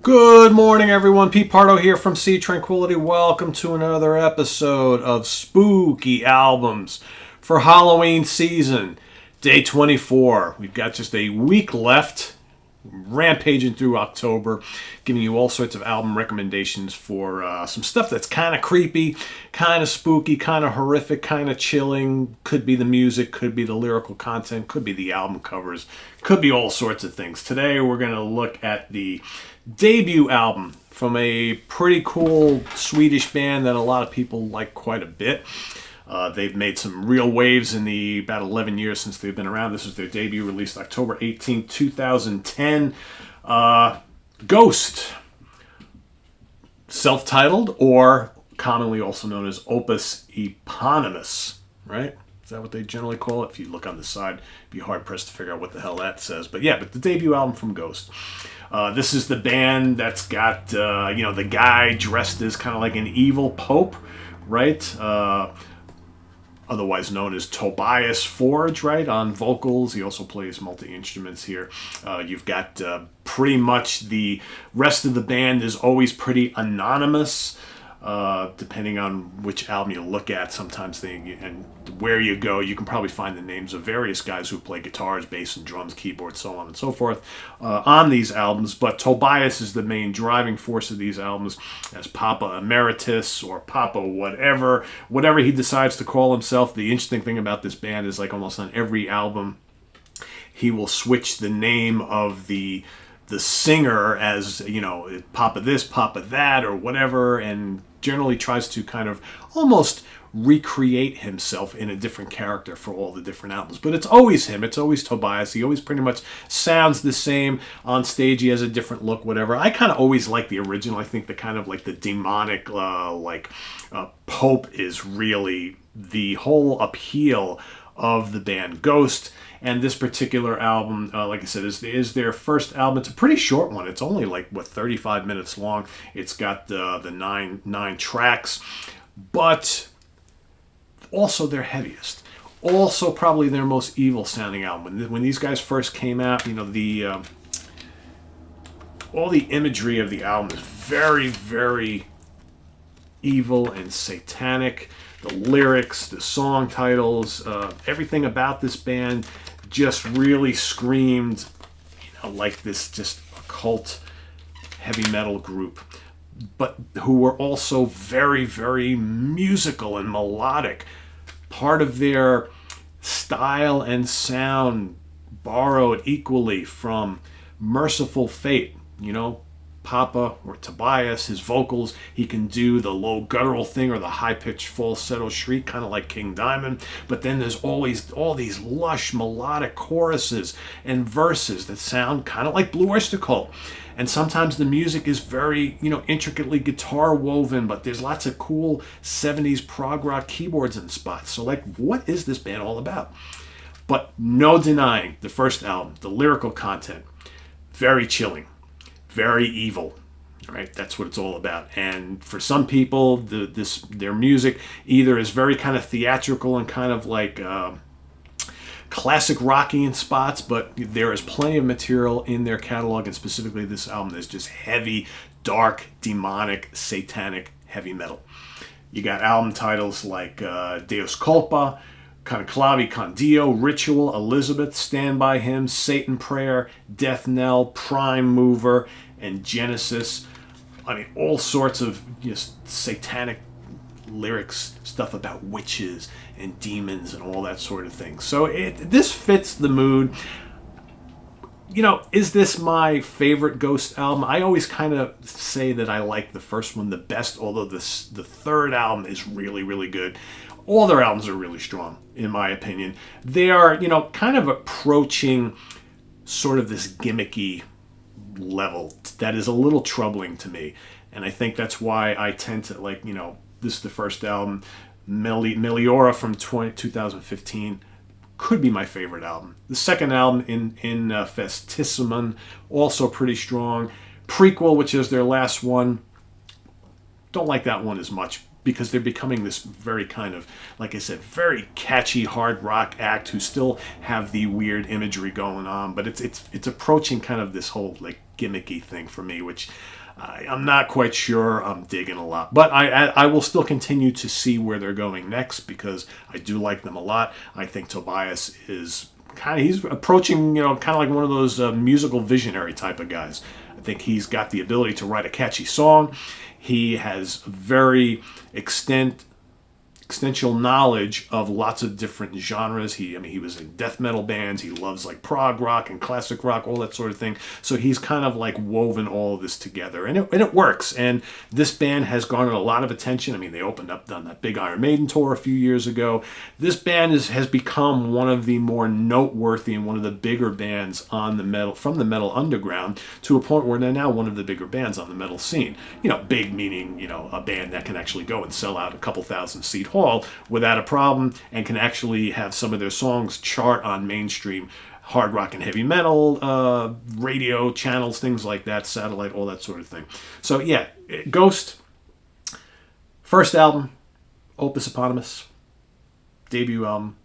Good morning, everyone. Pete Pardo here from Sea Tranquility. Welcome to another episode of Spooky Albums for Halloween season, day 24. We've got just a week left, rampaging through October, giving you all sorts of album recommendations for some stuff that's kind of creepy, kind of spooky, kind of horrific, kind of chilling. Could be the music, could be the lyrical content, could be the album covers, could be all sorts of things. Today we're going to look at the debut album from a pretty cool Swedish band that a lot of people like quite a bit. They've made some real waves in the about 11 years since they've been around. This was their debut, released October 18, 2010. Ghost. Self-titled, or commonly also known as Opus Eponymous, right? Is that what they generally call it? If you look on the side, it'd be hard-pressed to figure out what the hell that says. But yeah, the debut album from Ghost. This is the band that's got, the guy dressed as kind of like an evil pope, right? Otherwise known as Tobias Forge, right, on vocals. He also plays multi-instruments here. You've got pretty much the rest of the band is always pretty anonymous, depending on which album you look at. Sometimes and where you go, you can probably find the names of various guys who play guitars, bass, and drums, keyboards, so on and so forth on these albums. But Tobias is the main driving force of these albums as Papa Emeritus or Papa whatever he decides to call himself. The interesting thing about this band is, like, almost on every album, he will switch the name of the singer as, Papa this, Papa that, or whatever, and generally tries to kind of almost recreate himself in a different character for all the different albums. But it's always him. It's always Tobias. He always pretty much sounds the same. On stage, he has a different look, whatever. I kind of always like the original. I think the kind of like the demonic, Pope is really the whole appeal of the band Ghost. And this particular album, like I said, is their first album. It's a pretty short one. It's only 35 minutes long. It's got the nine tracks, but also their heaviest. Also probably their most evil sounding album. When these guys first came out, all the imagery of the album is very, very evil and satanic. The lyrics, the song titles, everything about this band just really screamed, like this just occult heavy metal group, but who were also very, very musical and melodic. Part of their style and sound borrowed equally from Merciful Fate, Papa or Tobias, his vocals, he can do the low guttural thing or the high-pitched falsetto shriek, kind of like King Diamond. But then there's always all these lush melodic choruses and verses that sound kind of like Blue Oyster Cult. And sometimes the music is very, intricately guitar woven, but there's lots of cool 70s prog rock keyboards in spots. So, what is this band all about? But no denying the first album, the lyrical content, very chilling. Very evil, right? That's what it's all about. And for some people, their music either is very kind of theatrical and kind of like classic rocky in spots, but there is plenty of material in their catalog, and specifically this album is just heavy, dark, demonic, satanic heavy metal. You got album titles like Deus Culpa, Conclavi con Dio, Ritual, Elizabeth, Stand By Him, Satan Prayer, Death Knell, Prime Mover, and Genesis. I mean, all sorts of just satanic lyrics, stuff about witches and demons and all that sort of thing. So this fits the mood. Is this my favorite Ghost album? I always kind of say that I like the first one the best, although the third album is really, really good. All their albums are really strong, in my opinion. They are, kind of approaching sort of this gimmicky level that is a little troubling to me. And I think that's why I tend to this is the first album. Meliora from 2015 could be my favorite album. The second album in Festissimum, also pretty strong. Prequel, which is their last one, don't like that one as much. because they're becoming this very kind of, like I said, very catchy hard rock act who still have the weird imagery going on, but it's approaching kind of this whole like gimmicky thing for me, which I'm not quite sure I'm digging a lot. But I will still continue to see where they're going next because I do like them a lot. I think Tobias is he's approaching, kind of like one of those musical visionary type of guys. I think he's got the ability to write a catchy song. He has very extensive knowledge of lots of different genres. He was in death metal bands. He loves like prog rock and classic rock, all that sort of thing. So he's kind of like woven all of this together, and it works. And this band has garnered a lot of attention. I mean, they opened up on that big Iron Maiden tour a few years ago. This band has become one of the more noteworthy and one of the bigger bands on the metal from the metal underground to a point where they're now one of the bigger bands on the metal scene. Big meaning a band that can actually go and sell out a couple thousand seat hall without a problem and can actually have some of their songs chart on mainstream hard rock and heavy metal radio channels, things like that, satellite, all that sort of thing. So yeah, Ghost, first album, Opus Eponymous, debut album.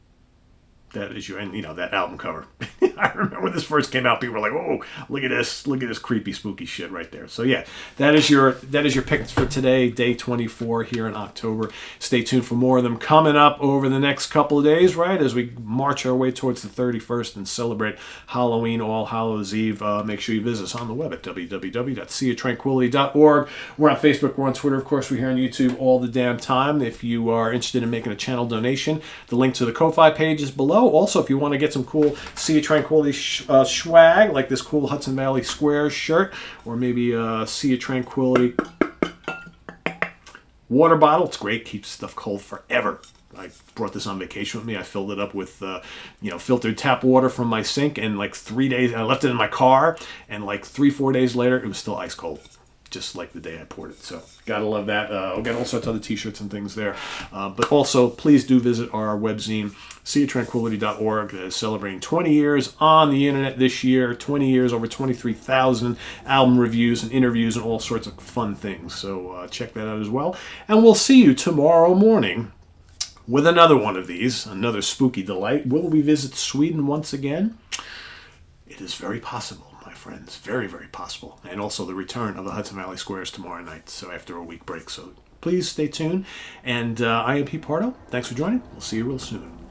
That is that album cover. I remember when this first came out, people were like, "Oh, look at this creepy, spooky shit right there." So yeah, that is your picks for today, day 24 here in October. Stay tuned for more of them coming up over the next couple of days, right? As we march our way towards the 31st and celebrate Halloween, All Hallows Eve. Make sure you visit us on the web at www.seaoftranquility.org. We're on Facebook, we're on Twitter, of course, we're here on YouTube all the damn time. If you are interested in making a channel donation, the link to the Ko-Fi page is below. Also, if you want to get some cool Sea of Tranquility swag, like this cool Hudson Valley Square shirt, or maybe a Sea of Tranquility water bottle, it's great, keeps stuff cold forever. I brought this on vacation with me. I filled it up with, filtered tap water from my sink, and like 3 days, I left it in my car, and like 3-4 days later, it was still ice cold. Just like the day I poured it. So gotta love that. We'll get all sorts of other t-shirts and things there. But also, please do visit our webzine, seaoftranquility.org, that is celebrating 20 years on the internet this year. 20 years, over 23,000 album reviews and interviews and all sorts of fun things. So check that out as well. And we'll see you tomorrow morning with another one of these, another spooky delight. Will we visit Sweden once again? It is very possible, friends. Very, very possible. And also the return of the Hudson Valley Squares tomorrow night, so after a week break. So please stay tuned. And I am Pete Pardo. Thanks for joining. We'll see you real soon.